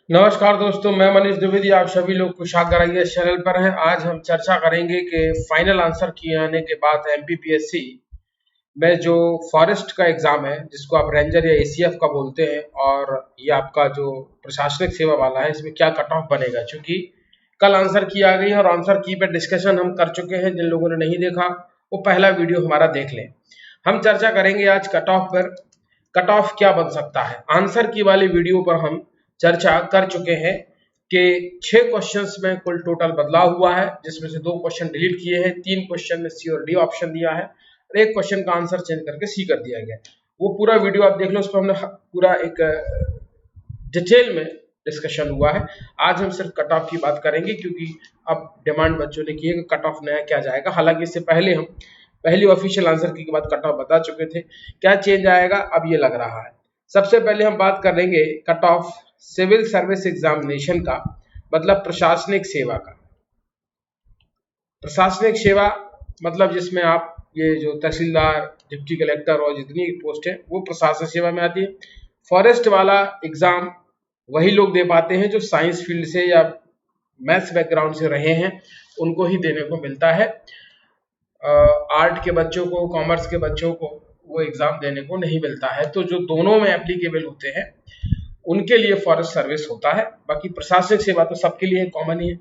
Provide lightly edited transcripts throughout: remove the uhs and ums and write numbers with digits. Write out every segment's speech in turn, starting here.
नमस्कार दोस्तों, मैं मनीष द्विवेदी। आप सभी लोग कुशाग्र आईएएस चैनल पर हैं। आज हम चर्चा करेंगे कि फाइनल आंसर किए आने के बाद एमपीपीएससी में जो फॉरेस्ट का एग्जाम है, जिसको आप रेंजर या एसीएफ का बोलते हैं, और ये आपका जो प्रशासनिक सेवा वाला है, इसमें क्या कट ऑफ बनेगा। क्योंकि कल आंसर की आ गई है और आंसर की पे डिस्कशन हम कर चुके हैं। जिन लोगों ने नहीं देखा वो पहला वीडियो हमारा देख लें। हम चर्चा करेंगे आज कट ऑफ पर। कट ऑफ क्या बन सकता है। आंसर की वाली वीडियो पर हम चर्चा कर चुके हैं कि 6 क्वेश्चंस में कुल टोटल बदलाव हुआ है, जिसमें से 2 क्वेश्चन डिलीट किए हैं, 3 क्वेश्चन में सी और डी ऑप्शन दिया है और 1 क्वेश्चन का आंसर चेंज करके सी कर दिया गया। वो पूरा वीडियो आप देख लो, उस पर हमने पूरा एक डिटेल में डिस्कशन हुआ है। आज हम सिर्फ कट ऑफ की बात करेंगे, क्योंकि अब डिमांड बच्चों ने की है कि कट ऑफ नया क्या जाएगा। हालांकि इससे पहले हम पहली ऑफिशियल आंसर की बात कट ऑफ बता चुके थे। क्या चेंज आएगा अब ये लग रहा है। सबसे पहले हम बात करेंगे cut off civil service examination का, मतलब प्रशासनिक सेवा का। प्रशासनिक सेवा मतलब जिसमें आप ये जो तहसीलदार, डिप्टी कलेक्टर और जितनी पोस्ट है वो प्रशासनिक सेवा में आती है। फॉरेस्ट वाला एग्जाम वही लोग दे पाते हैं जो साइंस फील्ड से या मैथ्स बैकग्राउंड से रहे हैं, उनको ही देने को मिलता है। आर्ट के बच्चों को, कॉमर्स के बच्चों को वो एग्जाम देने को नहीं मिलता है। तो जो दोनों में एप्लीकेबल होते हैं उनके लिए फॉरेस्ट सर्विस होता है। बाकी प्रशासनिक सेवा तो सबके लिए कॉमन ही है।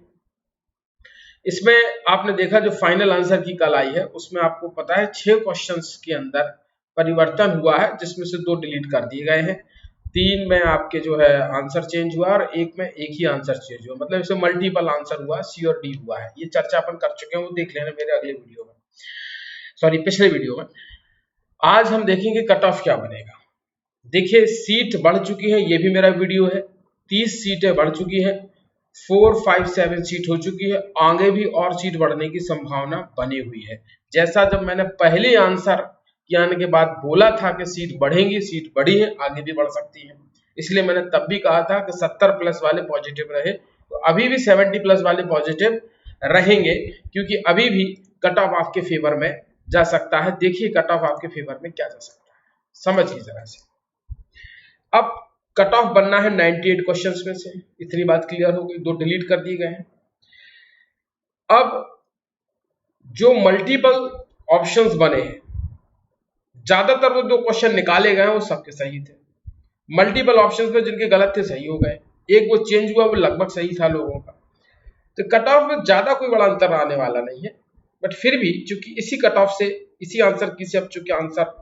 इसमें आपने देखा जो फाइनल आंसर की कल आई है, उसमें आपको पता है 6 क्वेश्चंस के अंदर परिवर्तन हुआ है, जिसमें से 2 डिलीट कर दिए गए हैं। 3 में आपके जो है आंसर चेंज हुआ और 1 में एक ही आंसर चेंज हुआ, मतलब इसमें मल्टीपल आंसर हुआ, सी और डी हुआ है। ये चर्चा अपन कर चुके हैं, वो देख लेना मेरे अगले वीडियो में, सॉरी पिछले वीडियो में। आज हम देखेंगे कट ऑफ क्या बनेगा। देखिए सीट बढ़ चुकी है, ये भी मेरा वीडियो है। 30 सीटें बढ़ चुकी है, 4, 5, 7 सीट हो चुकी है। आगे भी और सीट बढ़ने की संभावना बनी हुई है। जैसा जब मैंने पहले आंसर के आने के बाद बोला था कि सीट बढ़ेंगी, सीट बढ़ी है, आगे भी बढ़ सकती है। इसलिए मैंने तब भी कहा था कि 70 प्लस वाले पॉजिटिव रहे, तो अभी भी 70 प्लस वाले पॉजिटिव रहेंगे, क्योंकि अभी भी कट ऑफ आपके फेवर में जा सकता है। देखिए कट ऑफ आपके फेवर में क्या जा सकता है, समझिए जरा से। अब कट ऑफ बनना है 98 क्वेश्चंस में से, इतनी बात क्लियर हो गई। 2 डिलीट कर दिए गए हैं। अब जो मल्टीपल ऑप्शंस बने हैं, ज्यादातर वो 2 क्वेश्चन निकाले गए हैं वो सबके सही थे। मल्टीपल ऑप्शंस में जिनके गलत थे सही हो गए, एक वो चेंज हुआ वो लगभग सही था लोगों का। तो कट ऑफ में ज्यादा कोई बड़ा अंतर आने वाला नहीं है। बट फिर भी चूंकि इसी कट ऑफ से, इसी आंसर की से अब चूंकि आंसर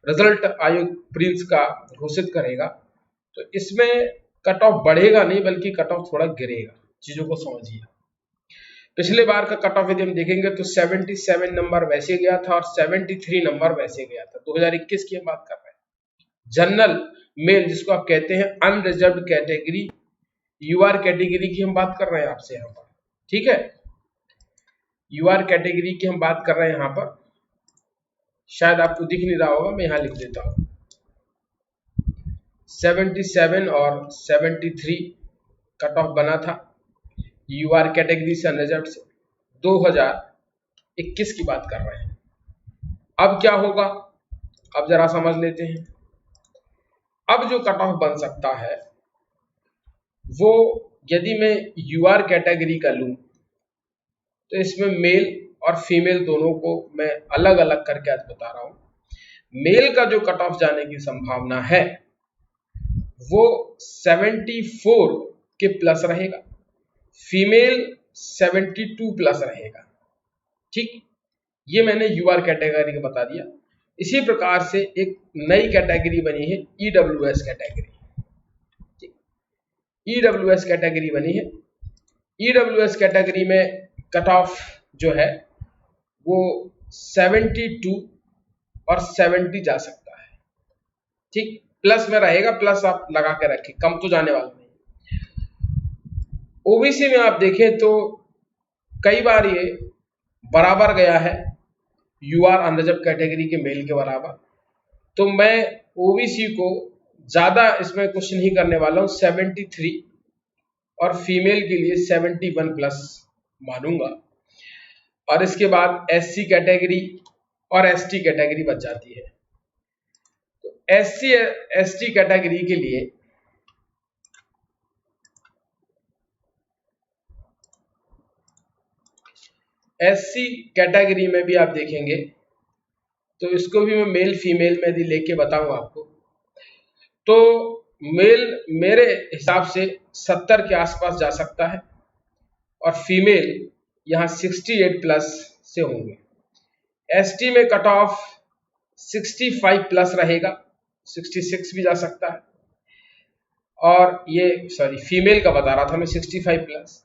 रिजल्ट आयोग प्रिंस का घोषित करेगा, तो इसमें कट ऑफ बढ़ेगा नहीं बल्कि कट ऑफ थोड़ा गिरेगा। चीजों को समझिए। पिछले बार का कट ऑफ यदि हम देखेंगे तो 77 नंबर वैसे गया था और 73 नंबर वैसे गया था। 2021 की हम बात कर रहे हैं। जनरल मेल जिसको आप कहते हैं, अनरिजर्व कैटेगरी, यूआर कैटेगरी की हम बात कर रहे हैं आपसे यहाँ पर, ठीक है। यूआर कैटेगरी की हम बात कर रहे हैं यहाँ पर, शायद आपको दिख नहीं रहा होगा, मैं यहाँ लिख देता हूँ। 77 और 73 कट ऑफ बना था यूआर कैटेगरी से, अनरिजर्व से। 2021 की बात कर रहे हैं। अब क्या होगा, अब जरा समझ लेते हैं। अब जो कट ऑफ बन सकता है वो, यदि मैं यूआर कैटेगरी का लूं तो इसमें मेल और फीमेल दोनों को मैं अलग अलग करके आज बता रहा हूं। मेल का जो कट ऑफ जाने की संभावना है वो 74 के प्लस रहेगा, फीमेल 72 प्लस रहेगा, ठीक। ये मैंने यूआर कैटेगरी का बता दिया। इसी प्रकार से एक नई कैटेगरी बनी है ईडब्ल्यूएस कैटेगरी, ठीक। ईडब्ल्यूएस कैटेगरी बनी है। ईडब्ल्यूएस कैटेगरी में कट ऑफ जो है वो 72 और 70 जा सकता है, ठीक। प्लस में रहेगा, प्लस आप लगा के रखें, कम तो जाने वाला नहीं। ओबीसी में आप देखें तो कई बार ये बराबर गया है यूआर अनरिजर्व कैटेगरी के मेल के बराबर। तो मैं ओबीसी को ज्यादा इसमें कुछ नहीं करने वाला हूं, 73 और फीमेल के लिए 71 प्लस मानूंगा। और इसके बाद एससी कैटेगरी और एसटी कैटेगरी बच जाती है। तो एससी एसटी कैटेगरी के लिए SC कैटेगरी में भी आप देखेंगे तो इसको भी मैं मेल फीमेल में यदि लेके बताऊं आपको, तो मेल मेरे हिसाब से 70 के आसपास जा सकता है और फीमेल यहाँ 68 प्लस से होंगे। ST में कट ऑफ 65 प्लस रहेगा, 66 भी जा सकता है। और ये सॉरी फीमेल का बता रहा था मैं 65 प्लस,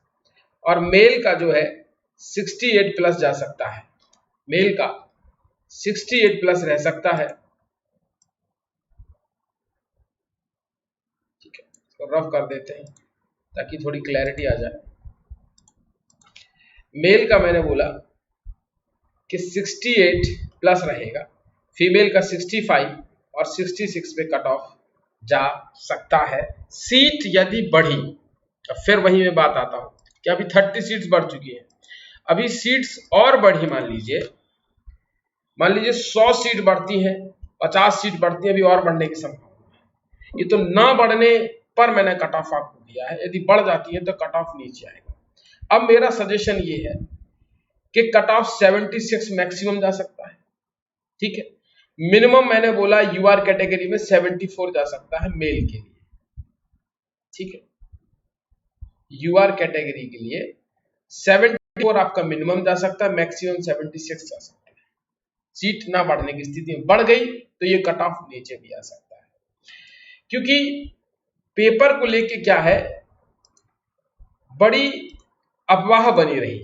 और मेल का जो है 68 प्लस जा सकता है, मेल का 68 प्लस रह सकता है। ठीक है, इसको रफ कर देते हैं ताकि थोड़ी क्लैरिटी आ जाए। मेल का मैंने बोला कि 68 प्लस रहेगा, फीमेल का 65 और 66 पे कट ऑफ जा सकता है। सीट यदि बढ़ी, अब फिर वही में बात आता हूं कि अभी 30 सीट्स बढ़ चुकी है, अभी सीट्स और बढ़ी, मान लीजिए 100 सीट बढ़ती है, 50 सीट बढ़ती है, अभी और बढ़ने की संभावना है। ये तो ना बढ़ने पर मैंने कट ऑफ आपको दिया है, यदि बढ़ जाती है तो कट ऑफ नीचे आएगा। अब मेरा सजेशन ये है कि कट ऑफ 76 मैक्सिमम जा सकता है। ठीक है, मिनिमम मैंने बोला यूआर कैटेगरी में 74 जा सकता है मेल के लिए। ठीक है, यूआर कैटेगरी के लिए 74 आपका मिनिमम जा सकता है, मैक्सिमम 76 जा सकता है। सीट ना बढ़ने की स्थिति में बढ़ गई तो ये कट ऑफ नीचे भी आ सकता है, क्योंकि पेपर को लेके क्या है, बड़ी अफवाह बनी रही,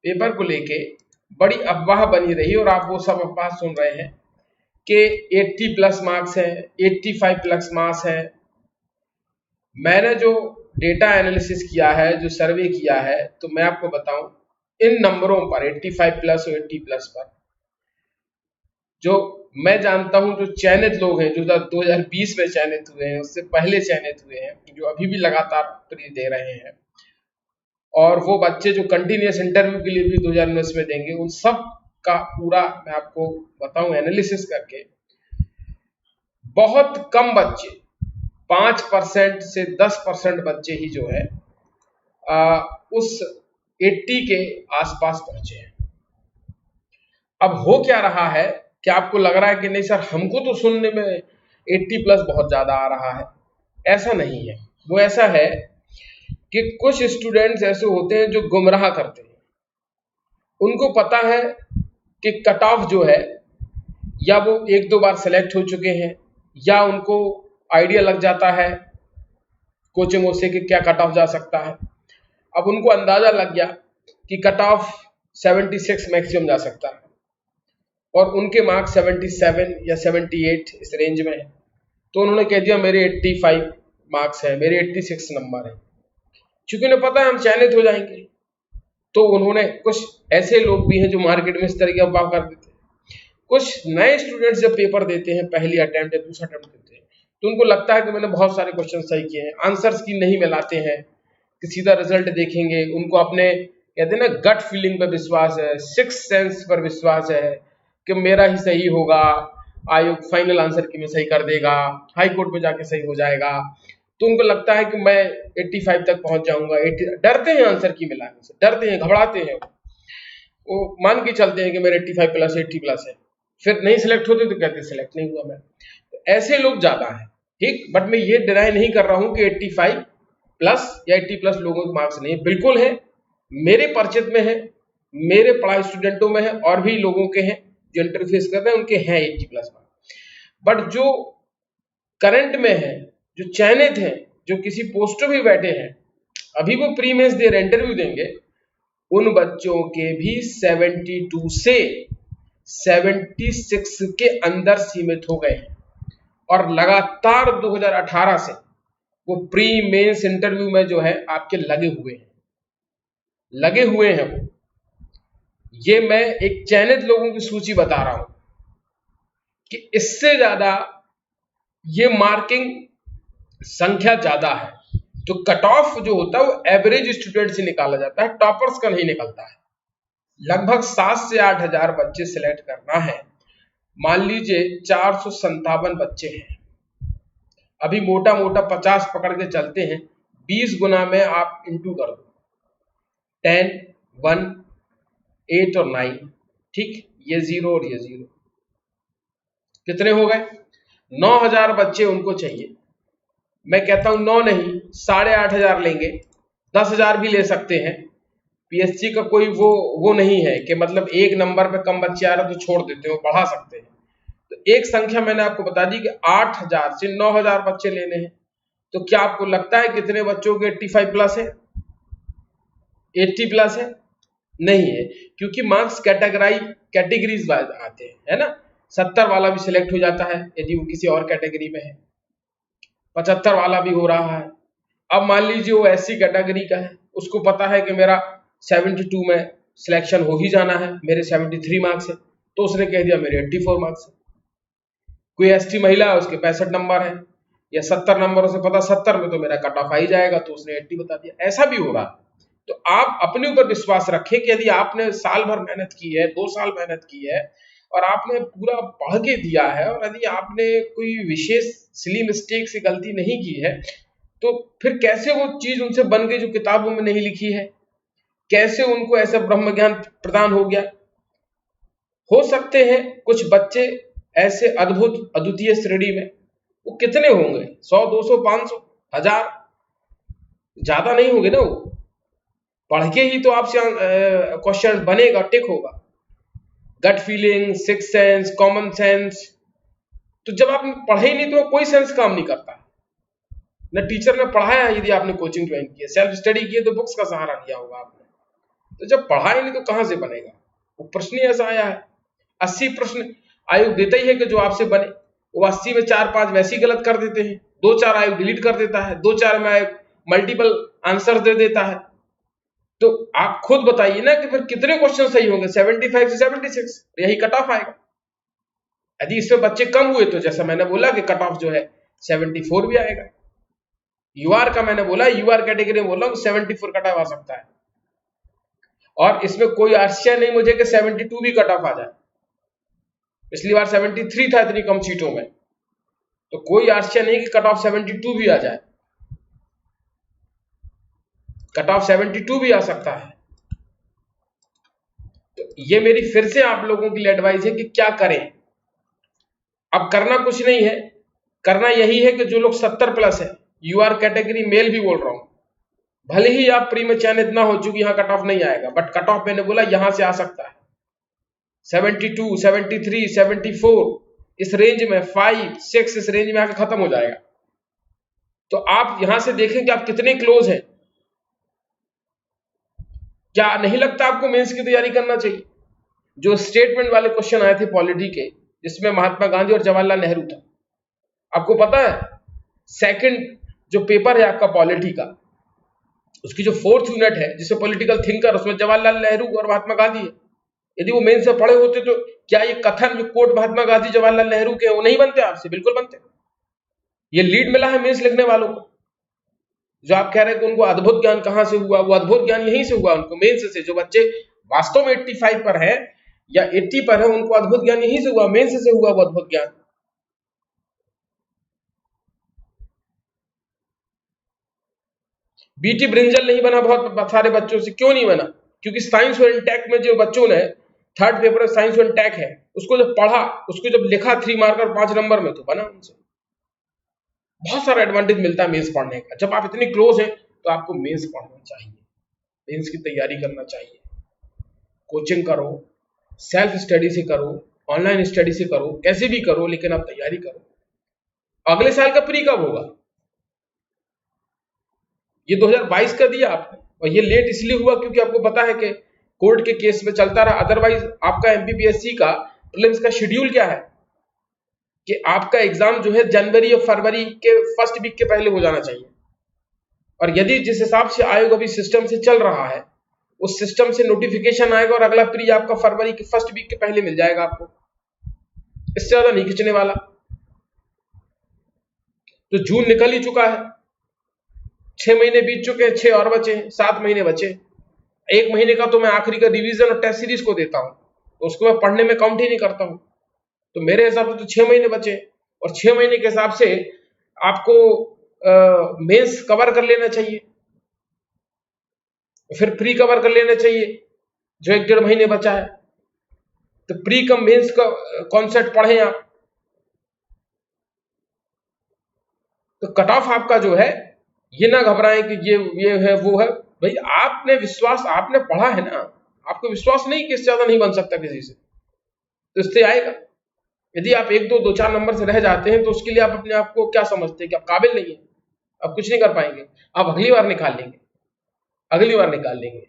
पेपर को लेके बड़ी अफवाह बनी रही और आप वो सब अफवाह सुन रहे हैं कि 80 प्लस मार्क्स है, 85 प्लस मार्क्स है। मैंने जो डेटा एनालिसिस किया है, जो सर्वे किया है, तो मैं आपको बताऊं इन नंबरों पर 85 प्लस और 80 प्लस पर जो मैं जानता हूं, जो चयनित लोग हैं, जो 2020 में चयनित हुए हैं, उससे पहले चयनित हुए हैं, जो अभी भी लगातार प्री दे रहे हैं, और वो बच्चे जो कंटिन्यूस इंटरव्यू के लिए भी 2019 में देंगे, उन सब का पूरा मैं आपको बताऊं एनालिसिस करके, बहुत कम बच्चे 5% से 10% बच्चे ही जो है उस 80 के आसपास पहुंचे हैं। अब हो क्या रहा है कि आपको लग रहा है कि नहीं सर, हमको तो सुनने में 80 प्लस बहुत ज्यादा आ रहा है। ऐसा नहीं है, वो ऐसा है कि कुछ स्टूडेंट्स ऐसे होते हैं जो गुमराह करते हैं। उनको पता है कि कट ऑफ जो है, या वो 1-2 बार सेलेक्ट हो चुके हैं, या उनको आइडिया लग जाता है कोचिंगों से कि क्या कट ऑफ जा सकता है। अब उनको अंदाजा लग गया कि कट ऑफ 76 मैक्सिमम जा सकता है और उनके मार्क्स 77 या 78 इस रेंज में है, तो उन्होंने कह दिया मेरे 85 मार्क्स है, मेरे 86 नंबर है। क्योंकि उन्हें पता है हम चयनित हो जाएंगे, तो उन्होंने, कुछ ऐसे लोग भी हैं जो मार्केट में इस तरह की अफवाह कर देते हैं। कुछ नए स्टूडेंट्स जब पेपर देते हैं, पहली अटेम्प्ट या दूसरा अटेम्प्ट देते हैं, तो उनको लगता है कि मैंने बहुत सारे क्वेश्चन सही किए हैं, आंसर्स की नहीं मिलाते हैं कि सीधा रिजल्ट देखेंगे। उनको अपने कहते हैं ना गट फीलिंग पर विश्वास है, सिक्स सेंस पर विश्वास है कि मेरा ही सही होगा, आयोग फाइनल आंसर की में सही कर देगा, हाई कोर्ट में जाके सही हो जाएगा। तो उनको लगता है कि मैं 85 तक पहुंच जाऊंगा। डरते हैं आंसर की मिलाने से, डरते हैं, घबराते हैं, वो मान के चलते हैं कि मेरे 85 प्लस 80 प्लस है, फिर नहीं सिलेक्ट होते तो कहते सिलेक्ट नहीं हुआ मैं। तो ऐसे लोग ज्यादा हैं। ठीक, बट मैं ये डिनाई नहीं कर रहा हूं कि 85 प्लस या 80 प्लस लोगों के मार्क्स नहीं है, बिल्कुल है, मेरे परिचित में है, मेरे पढ़ाई स्टूडेंटों में है, और भी लोगों के हैं जो इंटरफेस कर रहे हैं उनके हैं 80 प्लस मार्क्स। बट जो करंट में है, जो चयनित हैं, जो किसी पोस्टों भी बैठे हैं, अभी वो प्री मेंस दे रहे, इंटरव्यू देंगे, उन बच्चों के भी 72 से 76 के अंदर सीमित हो गए हैं, और लगातार 2018 से वो प्री मेंस इंटरव्यू में जो है आपके लगे हुए हैं, लगे हुए हैं वो। ये मैं एक चयनित लोगों की सूची बता रहा हूं कि इससे ज्यादा ये मार्किंग संख्या ज्यादा है, तो कट ऑफ जो होता है वो एवरेज स्टूडेंट से निकाला जाता है, टॉपर्स का नहीं निकलता है। लगभग 7 से 8 हजार बच्चे सिलेक्ट करना है। मान लीजिए 457 बच्चे हैं, अभी मोटा मोटा 50 पकड़ के चलते हैं, 20 गुना में आप इंटू कर दो, 10 1, 8 और 9, ठीक, ये 0 और ये 0, कितने हो गए? 9000 बच्चे उनको चाहिए। मैं कहता हूं 9 नहीं, 8500 लेंगे, 10,000 भी ले सकते हैं। पीएससी का कोई वो नहीं है कि मतलब एक नंबर पे कम बच्चे आ रहे तो छोड़ देते हो, बढ़ा सकते हैं। तो एक संख्या मैंने आपको बता दी कि 8000 से 9000 बच्चे लेने हैं। तो क्या आपको लगता है कितने बच्चों के 85 प्लस है, 80 प्लस है? नहीं है, क्योंकि मार्क्स कैटेगरीज वाइज आते हैं, है ना। 70 वाला भी सिलेक्ट हो जाता है यदि वो किसी और कैटेगरी में है, 75 वाला भी हो रहा है। अब मान लीजिए वो एससी कैटेगरी का है, उसको पता है कि मेरा 72 में सिलेक्शन हो ही जाना है, मेरे 73 मार्क्स है, तो उसने कह दिया मेरे 84 मार्क्स है। कोई एसटी महिला है, उसके 65 नंबर है या 70 नंबर, उसे पता 70 में तो मेरा कट ऑफ आ ही जाएगा, तो उसने 80 बता दिया। ऐसा भी हो रहा है। तो आप अपने ऊपर विश्वास रखें कि यदि आपने साल भर मेहनत की है, 2 साल मेहनत की है और आपने पूरा पढ़ के दिया है, और यदि आपने कोई विशेष सिली मिस्टेक से गलती नहीं की है, तो फिर कैसे वो चीज उनसे बन गई जो किताबों में नहीं लिखी है? कैसे उनको ऐसा ब्रह्म ज्ञान प्रदान हो गया? हो सकते हैं कुछ बच्चे ऐसे अद्भुत अद्वितीय श्रेणी में, वो कितने होंगे? 100, 200, 500, 1000, ज्यादा नहीं होंगे ना। वो पढ़ के ही तो आपसे क्वेश्चन बनेगा, टिक होगा। Gut feeling, six sense, common sense, तो जब आप पढ़े ही नहीं तो कोई सेंस काम नहीं करता। न टीचर ने पढ़ाया है, यदि आपने कोचिंग ज्वाइन की है, सेल्फ स्टडी की है तो बुक्स का सहारा लिया होगा आपने, तो जब पढ़ा ही नहीं तो कहां से बनेगा? वो प्रश्न ही ऐसा आया है। 80 प्रश्न आयोग देता ही है कि जो आपसे बने, वो 80 में 4-5 वैसे ही गलत कर देते हैं, 2-4 आयोग डिलीट कर देता है, 2-4 में आयोग मल्टीपल आंसर दे देता है। तो आप खुद बताइए ना कि फिर कितने क्वेश्चन सही होंगे? 75 से 76, यही कट ऑफ आएगा। यदि इसमें बच्चे कम हुए तो जैसा मैंने बोला कि कट ऑफ जो है 74 भी आएगा। यूआर का मैंने बोला, यूआर कैटेगरी में बोला हूं 74 कट ऑफ आ सकता है, और इसमें कोई आश्चर्य नहीं मुझे कि 72 भी कट ऑफ आ जाए। पिछली बार 73 था इतनी कम सीटों में, तो कोई आश्चर्य नहीं कि कट ऑफ 72 भी आ जाए। कट ऑफ 72 भी आ सकता है। तो ये मेरी फिर से आप लोगों के लिए एडवाइस है कि क्या करें। अब करना कुछ नहीं है, करना यही है कि जो लोग 70 प्लस है, यूआर कैटेगरी मेल भी बोल रहा हूं, भले ही आप प्री में चयनित ना हो, चूंकि यहां कट ऑफ नहीं आएगा, बट कट ऑफ मैंने बोला यहां से आ सकता है 72, 73, 74, इस रेंज में 5, 6, इस रेंज में आकर खत्म हो जाएगा। तो आप यहां से देखें कि आप कितने क्लोज हैं। क्या नहीं लगता आपको मेंस की तैयारी करना चाहिए? जो स्टेटमेंट वाले क्वेश्चन आए थे पॉलिटी के, जिसमें महात्मा गांधी और जवाहरलाल नेहरू था, आपको पता है सेकंड जो पेपर है आपका पॉलिटी का, उसकी जो 4th यूनिट है जिसमें पॉलिटिकल थिंकर, उसमें जवाहरलाल नेहरू और महात्मा गांधी है। यदि वो मेन से पढ़े होते तो क्या ये कथन जो कोट महात्मा गांधी जवाहरलाल नेहरू के वो नहीं बनते आपसे? बिल्कुल बनते। ये लीड मिला है मेंस लिखने वालों को। जो आप कह रहे थे उनको अद्भुत ज्ञान कहां से हुआ, वो अद्भुत ज्ञान यहीं से हुआ उनको, मेंस से। जो बच्चे वास्तव में 85 पर है या 80 पर है, उनको अद्भुत ज्ञान यहीं से हुआ, मेंस से हुआ वो अद्भुत ज्ञान। बीटी ब्रिंजल नहीं बना बहुत सारे बच्चों से, क्यों नहीं बना? क्योंकि साइंस और इंटेक में जो बच्चों ने 3rd पेपर साइंस और इंटेक है, उसको जब पढ़ा, उसको जब लिखा 3 मार्कर 5 नंबर में, तो बना उनसे। बहुत सारा एडवांटेज मिलता है मेंस पढ़ने का। जब आप इतनी क्लोज हैं तो आपको मेंस पढ़ना चाहिए, मेंस की तैयारी करना चाहिए। कोचिंग करो, सेल्फ स्टडी से करो, ऑनलाइन स्टडी से करो, कैसे भी करो, लेकिन आप तैयारी करो। अगले साल का प्री कब होगा? ये 2022 का दिया आपने, और ये लेट इसलिए हुआ क्योंकि आपको पता है कि कोर्ट के केस में चलता रहा। अदरवाइज आपका एमपीपीएससी का प्रीलिम्स का शेड्यूल क्या है कि आपका एग्जाम जो है जनवरी और फरवरी के फर्स्ट वीक के पहले हो जाना चाहिए। और यदि जिस हिसाब से आयोग अभी सिस्टम से चल रहा है, उस सिस्टम से नोटिफिकेशन आएगा और अगला प्री आपका फरवरी के फर्स्ट वीक के पहले मिल जाएगा आपको, इससे ज्यादा नहीं खींचने वाला। तो जून निकल ही चुका है, 6 महीने बीत चुके हैं, 6 और बचे, 7 महीने बचे। 1 महीने का तो मैं आखिरी का रिवीजन और टेस्ट सीरीज को देता हूं, तो उसको मैं पढ़ने में काउंट ही नहीं करता हूं। तो मेरे हिसाब से तो 6 महीने बचे, और 6 महीने के हिसाब से आपको मेंस कवर कर लेना चाहिए, फिर प्री कवर कर लेना चाहिए, जो 1-1.5 महीने बचा है। तो प्री कम मेंस का कॉन्सेप्ट पढ़ें आप। तो कट ऑफ आपका जो है, ये ना घबराएं कि ये है वो है। भाई आपने विश्वास, आपने पढ़ा है ना, आपको विश्वास नहीं कि इससे ज्यादा नहीं बन सकता किसी से, तो इससे आएगा। यदि आप 1-2 नंबर से रह जाते हैं तो उसके लिए आप अपने आप को क्या समझते हैं कि आप काबिल नहीं है, आप कुछ नहीं कर पाएंगे। आप अगली बार निकाल लेंगे, अगली बार निकाल लेंगे।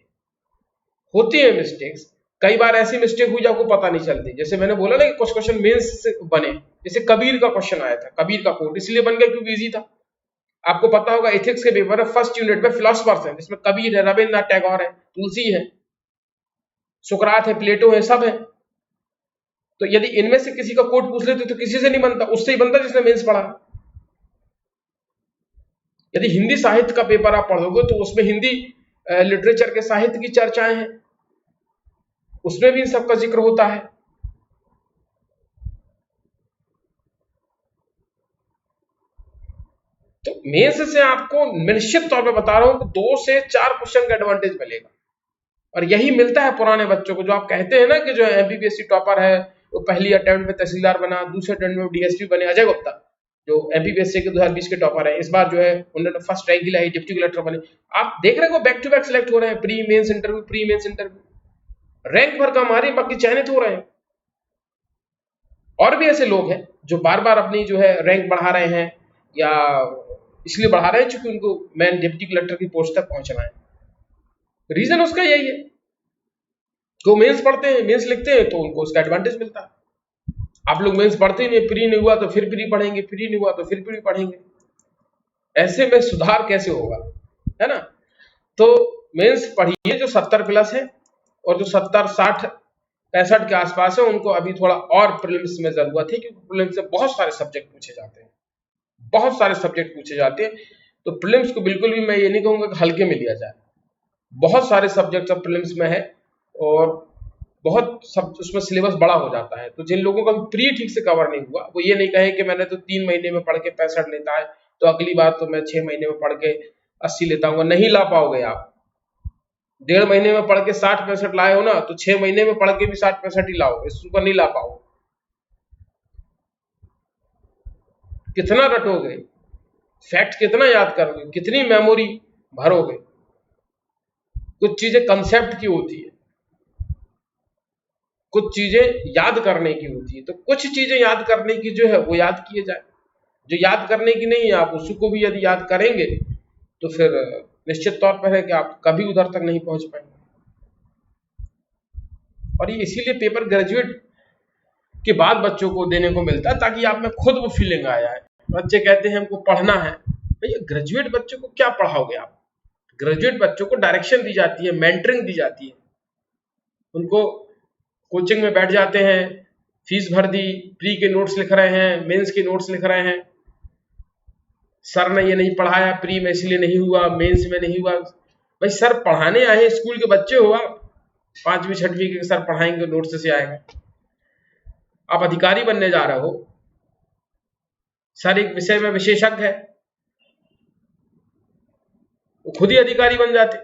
होती है मिस्टेक्स, कई बार ऐसी मिस्टेक हुई जो आपको पता नहीं चलती। जैसे मैंने बोला ना कि कुछ क्वेश्चन मेंस से बने, जैसे कबीर का क्वेश्चन आया था, कबीर का कोट इसलिए बन गया क्योंकि इजी था। आपको पता होगा एथिक्स के पेपर में फर्स्ट यूनिट में फिलोसफर्स हैं, जिसमें कबीर है, रविन्द्रनाथ टैगोर है, तुलसी है, सुकरात है, प्लेटो है, सब है। तो यदि इनमें से किसी का कोट पूछ लेते तो किसी से नहीं बनता, उससे ही बनता जिसने मेंस पढ़ा। यदि हिंदी साहित्य का पेपर आप पढ़ोगे तो उसमें हिंदी लिटरेचर के साहित्य की चर्चाएं हैं, उसमें भी इन सबका जिक्र होता है। तो मेंस से आपको निश्चित तौर पे बता रहा हूं कि 2 से 4 क्वेश्चन का एडवांटेज मिलेगा, और यही मिलता है पुराने बच्चों को। जो आप कहते हैं ना कि जो एमपीपीएससी टॉपर है वो पहली अटेम्प्ट में तहसीलदार बना, दूसरे अटेम्प्ट में डीएसपी बने, अजय गुप्ता जो एमपीपीएससी के 2020 के टॉपर है, इस बार जो है उन्होंने फर्स्ट रैंक लाई, डिप्टी कलेक्टर बने। आप देख रहे हो बैक टू बैक सिलेक्ट हो रहे हैं, pre mains interview, pre mains interview, rank भर कमा रहे हैं, बाकी चयनित हो रहे हैं। और भी ऐसे लोग हैं जो बार बार अपनी जो है रैंक बढ़ा रहे हैं, या इसलिए बढ़ा रहे हैं क्योंकि उनको मेन डिप्टी कलेक्टर की पोस्ट तक पहुंचना है। रीजन उसका यही है, जो मेंस पढ़ते हैं, मेंस लिखते हैं तो उनको उसका एडवांटेज मिलता है। आप लोग मेंस पढ़ते ही नहीं, प्री नहीं हुआ तो फिर प्री पढ़ेंगे, प्री नहीं हुआ तो फिर प्री पढ़ेंगे, ऐसे में सुधार कैसे होगा, है ना। तो मेंस पढ़िए जो 70 प्लस है, और जो 70, 60, 65 के आसपास है उनको अभी थोड़ा और प्रीलिम्स में जरूरत है, क्योंकि प्रीलिम्स से बहुत सारे सब्जेक्ट पूछे जाते हैं, बहुत सारे सब्जेक्ट पूछे जाते हैं। तो प्रीलिम्स को बिल्कुल भी मैं ये नहीं कहूंगा कि हल्के में लिया जाए, बहुत सारे सब्जेक्ट अब प्रीलिम्स में है, और बहुत सब उसमें सिलेबस बड़ा हो जाता है। तो जिन लोगों का प्री ठीक से कवर नहीं हुआ, वो ये नहीं कहे कि मैंने तो 3 महीने में पढ़ के 65 लेता है, तो अगली बार तो मैं 6 महीने में पढ़ के 80 लेता हूँ। नहीं ला पाओगे आप। 1.5 महीने में पढ़ के 60-65 लाए हो ना, तो 6 महीने में पढ़ के भी 60-65 ही लाओ, इससे ऊपर नहीं ला पाओ। कितना रटोगे, फैक्ट कितना याद करोगे, कितनी मेमोरी भरोगे। कुछ चीजें कंसेप्ट की होती है, कुछ चीजें याद करने की होती है। तो कुछ चीजें याद करने की जो है वो याद किए जाए, जो याद करने की नहीं है आप उसको भी यदि याद करेंगे तो फिर निश्चित तौर पर है कि आप कभी उधर तक नहीं पहुंच पाएंगे। और ये इसीलिए पेपर ग्रेजुएट के बाद बच्चों को देने को मिलता है, ताकि आप में खुद वो फीलिंग आ जाए। बच्चे कहते हैं हमको पढ़ना है, भैया ग्रेजुएट बच्चों को क्या पढ़ाओगे आप। ग्रेजुएट बच्चों को डायरेक्शन दी जाती है, मेंटरिंग दी जाती है, उनको कोचिंग में बैठ जाते हैं, फीस भर दी, प्री के नोट्स लिख रहे हैं, मेंस के नोट्स लिख रहे हैं, सर ने ये नहीं पढ़ाया, प्री में इसलिए नहीं हुआ, मेंस में नहीं हुआ। भाई सर पढ़ाने आए, स्कूल के बच्चे हो आप, 5वीं 6वीं के सर पढ़ाएंगे, नोट्स से आएगा। आप अधिकारी बनने जा रहे हो, सर एक विषय में विशेषज्ञ है, वो खुद ही अधिकारी बन जाते।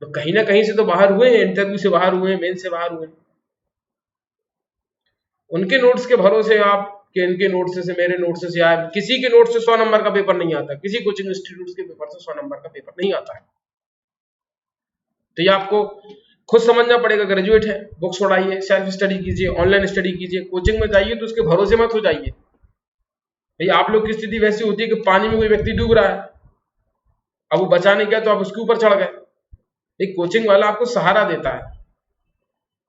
तो कहीं ना कहीं से तो बाहर हुए हैं, इंटरव्यू से बाहर हुए हैं, मेन से बाहर हुए हैं। उनके नोट्स के भरोसे आप कि इनके नोट्स से मेरे नोट्स से आए, किसी के नोट्स से 100 नंबर का पेपर नहीं आता, किसी कोचिंग इंस्टीट्यूट के पेपर से 100 नंबर का पेपर नहीं आता है। तो ये आपको खुद समझना पड़ेगा। ग्रेजुएट है, बुक्स उड़ाइए, सेल्फ स्टडी कीजिए, ऑनलाइन स्टडी कीजिए, कोचिंग में जाइए तो उसके भरोसे मत हो जाइए। भाई आप लोग की स्थिति वैसी होती है कि पानी में कोई व्यक्ति डूब रहा है, अब वो बचाने गया तो आप उसके ऊपर चढ़ गए। एक कोचिंग वाला आपको सहारा देता है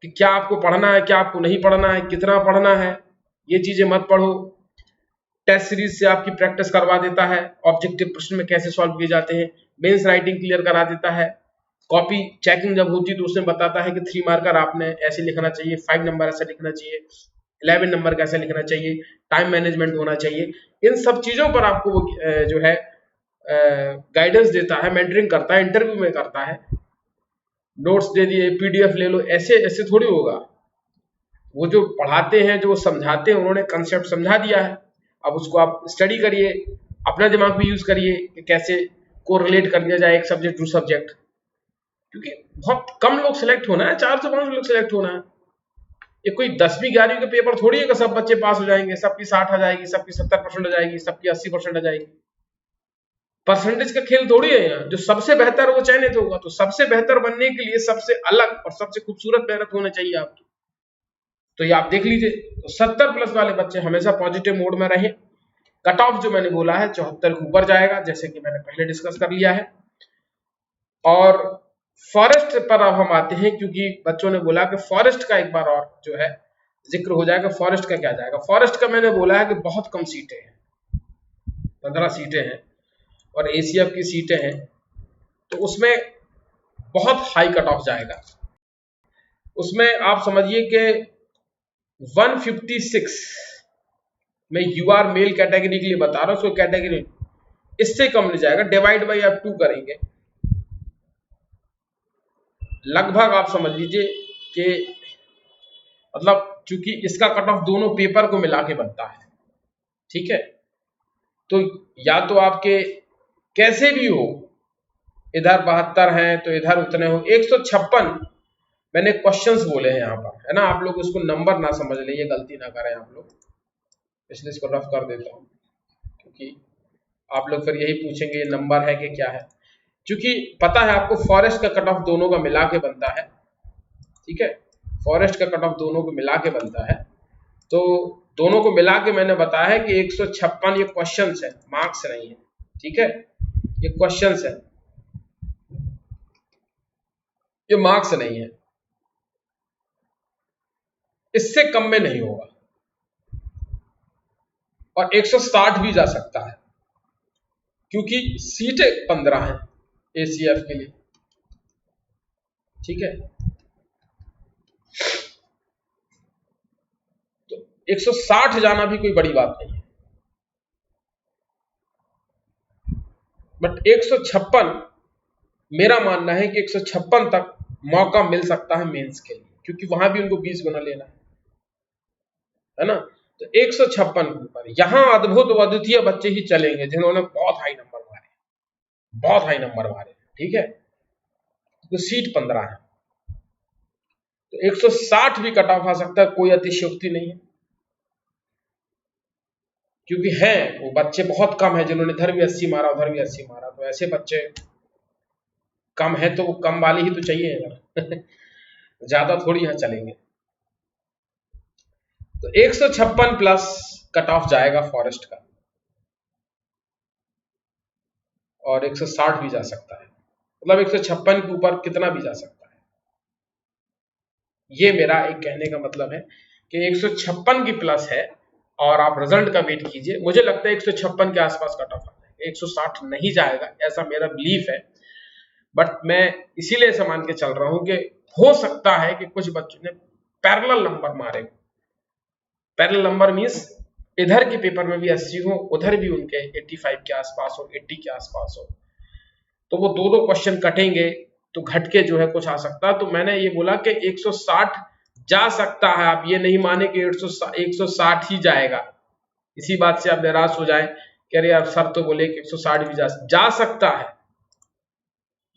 कि क्या आपको पढ़ना है, क्या आपको नहीं पढ़ना है, कितना पढ़ना है, ये चीजें मत पढ़ो। टेस्ट सीरीज से आपकी प्रैक्टिस करवा देता है, ऑब्जेक्टिव प्रश्न में कैसे सॉल्व किए जाते हैं, मेंस राइटिंग क्लियर करा देता है। कॉपी चेकिंग जब होती है तो उसमें बताता है कि 3 मार्कर आपने ऐसे लिखना चाहिए, 5 नंबर ऐसा लिखना चाहिए, 11 नंबर कैसा लिखना चाहिए, टाइम मैनेजमेंट होना चाहिए। इन सब चीजों पर आपको वो जो है गाइडेंस देता है, मेंटरिंग करता है, इंटरव्यू में करता है, नोट्स दे दिए, पीडीएफ ले लो, ऐसे ऐसे थोड़ी होगा। वो जो पढ़ाते हैं, जो समझाते हैं, उन्होंने कंसेप्ट समझा दिया है, अब उसको आप स्टडी करिए, अपना दिमाग भी यूज करिए कि कैसे कोरिलेट कर दिया जाए एक सब्जेक्ट टू सब्जेक्ट, क्योंकि बहुत कम लोग सिलेक्ट होना है, 4 से 5 लोग सिलेक्ट होना है। ये कोई 10वीं 11वीं के पेपर थोड़ी है कि सब बच्चे पास हो जाएंगे, सबकी 60 आ जाएगी, सबकी 70% आ जाएगी, सबकी 80% आ जाएगी। परसेंटेज का खेल थोड़ी है यहाँ, जो सबसे बेहतर वो चयनित होगा। तो सबसे बेहतर बनने के लिए सबसे अलग और सबसे खूबसूरत मेहनत होनी चाहिए आपकी। तो ये आप देख लीजिए, तो 70+ वाले बच्चे हमेशा पॉजिटिव मोड में रहें। कट ऑफ जो मैंने बोला है 74 के ऊपर जाएगा, जैसे कि मैंने पहले डिस्कस कर लिया है। और फॉरेस्ट पर अब हम आते हैं, क्योंकि बच्चों ने बोला कि फॉरेस्ट का एक बार और जो है जिक्र हो जाएगा। फॉरेस्ट का क्या जाएगा? फॉरेस्ट का मैंने बोला है कि बहुत कम सीटें हैं, 15 सीटें हैं और एसीएफ की सीटें हैं, तो उसमें बहुत हाई कट ऑफ जाएगा। उसमें आप समझिए कि 156 मैं यूआर मेल कैटेगरी के लिए बता रहा हूं, उसको कैटेगरी इससे कम नहीं जाएगा। डिवाइड बाई आप 2 करेंगे, लगभग आप समझ लीजिए कि मतलब चूंकि इसका कट ऑफ दोनों पेपर को मिला के बनता है, ठीक है, तो या तो आपके कैसे भी हो, इधर 72 हैं तो इधर उतने हो। 156 मैंने क्वेश्चंस बोले हैं यहाँ पर, है ना। आप लोग इसको नंबर ना समझ लें, ये गलती ना करें आप लोग, इसलिए इसको रफ कर देता हूँ, क्योंकि आप लोग फिर यही पूछेंगे ये नंबर है कि क्या है। क्योंकि पता है आपको फॉरेस्ट का कट ऑफ दोनों का मिला के बनता है, ठीक है, फॉरेस्ट का कट ऑफ दोनों को मिला के बनता है। तो दोनों को मिला के मैंने बताया है कि 156 ये क्वेश्चंस है, मार्क्स नहीं है, ठीक है, ये क्वेश्चंस है, ये मार्क्स नहीं है। इससे कम में नहीं होगा, और 160 भी जा सकता है, क्योंकि सीटें 15 हैं एसीएफ के लिए, ठीक है। तो 160 जाना भी कोई बड़ी बात नहीं है, बट 156 मेरा मानना है कि 156 तक मौका मिल सकता है मेंस के लिए, क्योंकि वहां भी उनको 20 गुना लेना है ना। तो 156 के ऊपर यहां अद्भुत अद्वितीय बच्चे ही चलेंगे जिन्होंने बहुत हाई नंबर मारे, बहुत हाई नंबर मारे, ठीक है। तो सीट 15 है, तो 160 भी कट ऑफ आ सकता है, कोई अतिशयोक्ति नहीं है, क्योंकि हैं वो बच्चे बहुत कम है जिन्होंने इधर भी 80 मारा उधर भी 80 मारा। तो ऐसे बच्चे कम है तो वो कम वाले ही तो चाहिए यार ज्यादा थोड़ी यहां चलेंगे। तो 156+ कट ऑफ जाएगा फॉरेस्ट का, और 160 भी जा सकता है, मतलब 156 के ऊपर कितना भी जा सकता है। ये मेरा एक कहने का मतलब है कि 156 की प्लस है, और आप रिजल्ट का वेट कीजिए। मुझे लगता है 156 के आसपास कट ऑफ आ जाएगा, 160 नहीं जाएगा, ऐसा मेरा बिलीफ है। बट मैं इसीलिए ऐसा मान के चल रहा हूं कि हो सकता है कि कुछ बच्चों ने पैरेलल नंबर मारे। पैरेलल नंबर मींस इधर के पेपर में भी 80 हो, उधर भी उनके 85 के आसपास हो, 80 के आसपास हो, तो वो दो क्वेश्चन कटेंगे तो घट के जो है कुछ आ सकता है। तो मैंने ये बोला कि 160 जा सकता है, आप ये नहीं माने कि 160 ही जाएगा, इसी बात से आप निराश हो जाए कि अरे यार सर तो बोले कि 160 भी जा सकता है,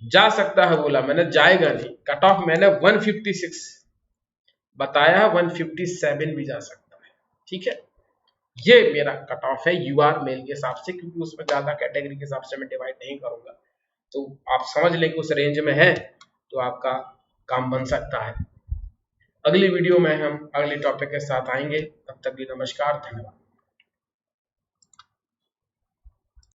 जा सकता है बोला मैंने, जाएगा नहीं। कट ऑफ मैंने 156 बताया है, 157 भी जा सकता है, ठीक है। ये मेरा कट ऑफ है यूआर मेल के हिसाब से, क्योंकि उसमें ज्यादा कैटेगरी के हिसाब से मैं डिवाइड नहीं करूंगा। तो आप समझ लें कि उस रेंज में है तो आपका काम बन सकता है। अगली वीडियो में हम अगले टॉपिक के साथ आएंगे, तब तक भी नमस्कार, धन्यवाद।